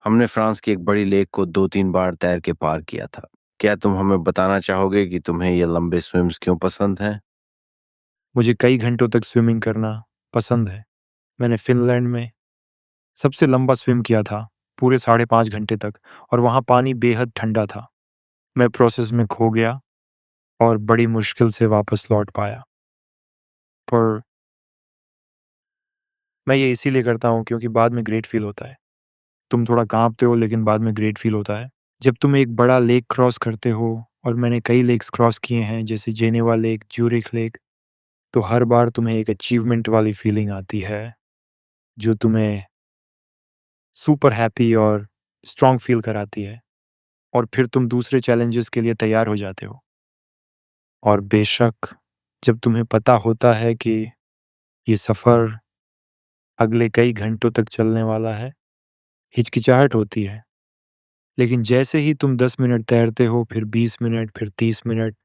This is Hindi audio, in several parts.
हमने फ्रांस की एक बड़ी लेक को 2-3 बार तैर के पार किया था। क्या तुम हमें बताना चाहोगे कि तुम्हें ये लंबे स्विम्स क्यों पसंद हैं? मुझे कई घंटों तक स्विमिंग करना पसंद है। मैंने फ़िनलैंड में सबसे लंबा स्विम किया था, पूरे 5.5 घंटे तक, और वहाँ पानी बेहद ठंडा था। मैं प्रोसेस में खो गया और बड़ी मुश्किल से वापस लौट पाया। पर मैं ये इसीलिए करता हूँ क्योंकि बाद में ग्रेट फ़ील होता है। तुम थोड़ा काँपते हो लेकिन बाद में ग्रेट फ़ील होता है। जब तुम एक बड़ा लेक क्रॉस करते हो, और मैंने कई लेक्स क्रॉस किए हैं जैसे जेनेवा लेक, ज्यूरिख लेक, तो हर बार तुम्हें एक अचीवमेंट वाली फ़ीलिंग आती है, जो तुम्हें सुपर हैप्पी और स्ट्रॉन्ग फ़ील कराती है, और फिर तुम दूसरे चैलेंजेस के लिए तैयार हो जाते हो। और बेशक, जब तुम्हें पता होता है कि ये सफ़र अगले कई घंटों तक चलने वाला है, हिचकिचाहट होती है। लेकिन जैसे ही तुम 10 मिनट तैरते हो, फिर 20 मिनट, फिर 30 मिनट,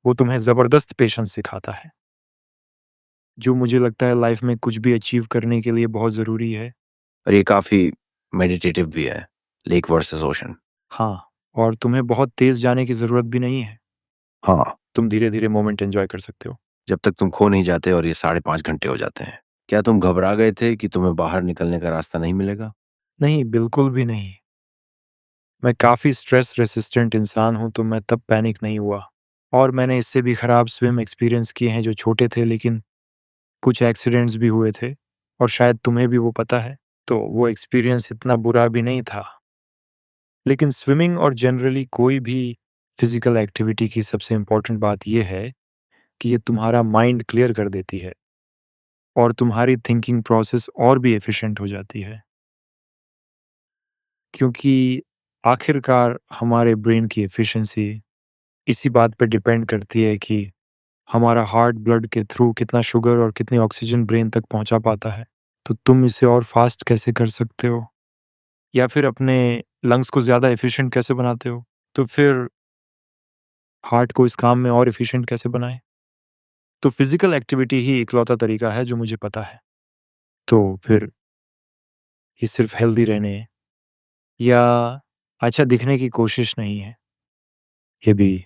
वो तुम्हें ज़बरदस्त पेशेंस सिखाता है, जो मुझे लगता है लाइफ़ में कुछ भी अचीव करने के लिए बहुत ज़रूरी है। और ये काफ़ी मेडिटेटिव भी है, लेक वर्सेस ओशन। हाँ, और तुम्हें बहुत तेज़ जाने की ज़रूरत भी नहीं है। हाँ, तुम धीरे-धीरे मोमेंट एन्जॉय कर सकते हो। जब तक तुम खो नहीं जाते और ये 5.5 घंटे हो जाते हैं। क्या तुम घबरा गए थे कि तुम्हें बाहर निकलने का रास्ता नहीं मिलेगा? नहीं, बिल्कुल भी नहीं। मैं काफ़ी स्ट्रेस रेसिस्टेंट इंसान हूँ, तो मैं तब पैनिक नहीं हुआ। और मैंने इससे भी ख़राब स्विम एक्सपीरियंस किए हैं जो छोटे थे, लेकिन कुछ एक्सीडेंट्स भी हुए थे, और शायद तुम्हें भी वो पता है। तो वो एक्सपीरियंस इतना बुरा भी नहीं था। लेकिन स्विमिंग और जनरली कोई भी फिज़िकल एक्टिविटी की सबसे इम्पोर्टेंट बात ये है कि ये तुम्हारा माइंड क्लियर कर देती है, और तुम्हारी थिंकिंग प्रोसेस और भी एफ़िशिएंट हो जाती है। क्योंकि आखिरकार हमारे ब्रेन की एफ़िशिएंसी इसी बात पे डिपेंड करती है कि हमारा हार्ट ब्लड के थ्रू कितना शुगर और कितनी ऑक्सीजन ब्रेन तक पहुंचा पाता है। तो तुम इसे और फास्ट कैसे कर सकते हो, या फिर अपने लंग्स को ज़्यादा एफिशिएंट कैसे बनाते हो, तो फिर हार्ट को इस काम में और एफिशिएंट कैसे बनाएं। तो फिजिकल एक्टिविटी ही इकलौता तरीका है जो मुझे पता है। तो फिर ये सिर्फ हेल्दी रहने या अच्छा दिखने की कोशिश नहीं है, ये भी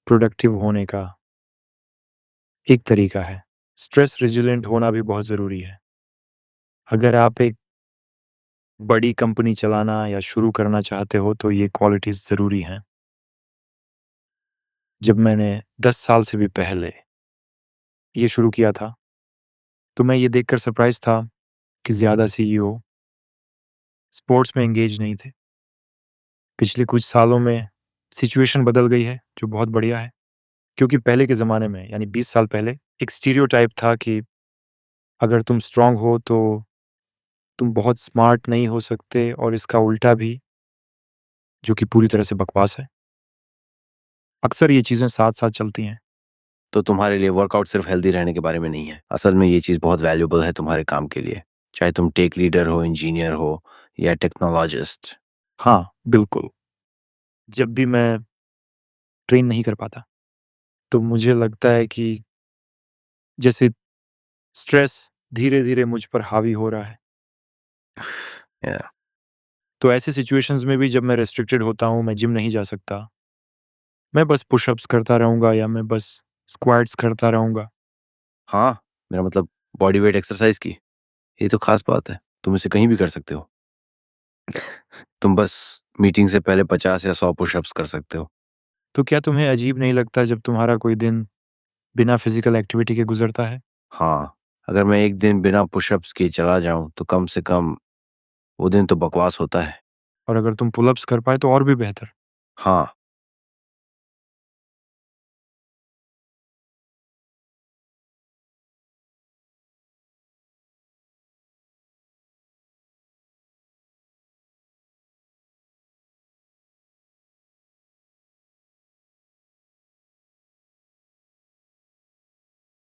प्रोडक्टिव होने का एक तरीका है। स्ट्रेस रेजिलेंट होना भी बहुत ज़रूरी है। अगर आप एक बड़ी कंपनी चलाना या शुरू करना चाहते हो, तो ये क्वालिटीज़ ज़रूरी हैं। जब मैंने 10 साल से भी पहले ये शुरू किया था, तो मैं ये देखकर सरप्राइज़ था कि ज़्यादा सीईओ स्पोर्ट्स में एंगेज नहीं थे। पिछले कुछ सालों में सिचुएशन बदल गई है, जो बहुत बढ़िया है। क्योंकि पहले के ज़माने में, यानी 20 साल पहले, एक स्टीरियोटाइप था कि अगर तुम स्ट्रॉन्ग हो, तो तुम बहुत स्मार्ट नहीं हो सकते, और इसका उल्टा भी, जो कि पूरी तरह से बकवास है। अक्सर ये चीज़ें साथ-साथ चलती हैं। तो तुम्हारे लिए वर्कआउट सिर्फ हेल्दी रहने के बारे में नहीं है। असल में ये चीज़ बहुत वैल्यूएबल है तुम्हारे काम के लिए। चाहे तुम टेक लीडर हो, इंजीनियर हो या टेक्नोलॉजिस्ट। हाँ, बिल्कुल। जब भी मैं ट्रेन नहीं कर पाता, तो मुझे लगता है कि जैसे स्ट्रेस धीरे-धीरे मुझ पर हावी हो रहा है। या तो ऐसी सिचुएशंस में भी जब मैं रिस्ट्रिक्टेड होता हूँ, मैं जिम नहीं जा सकता, मैं बस पुशअप्स करता रहूँगा या मैं बस स्क्वाट्स करता रहूँगा। हाँ, मेरा मतलब बॉडी वेट एक्सरसाइज की। ये तो खास बात है। तुम इसे कहीं भी कर सकते हो। तुम बस मीटिंग से पहले 50 या 100 पुशअप्स कर सकते हो। तो क्या तुम्हें अजीब नहीं लगता जब तुम्हारा कोई दिन बिना फिज़िकल एक्टिविटी के गुज़रता है? हाँ, अगर मैं एक दिन बिना पुशअप्स किए चला जाऊँ तो कम से कम वो दिन तो बकवास होता है। और अगर तुम पुल अप्स कर पाए तो और भी बेहतर। हाँ,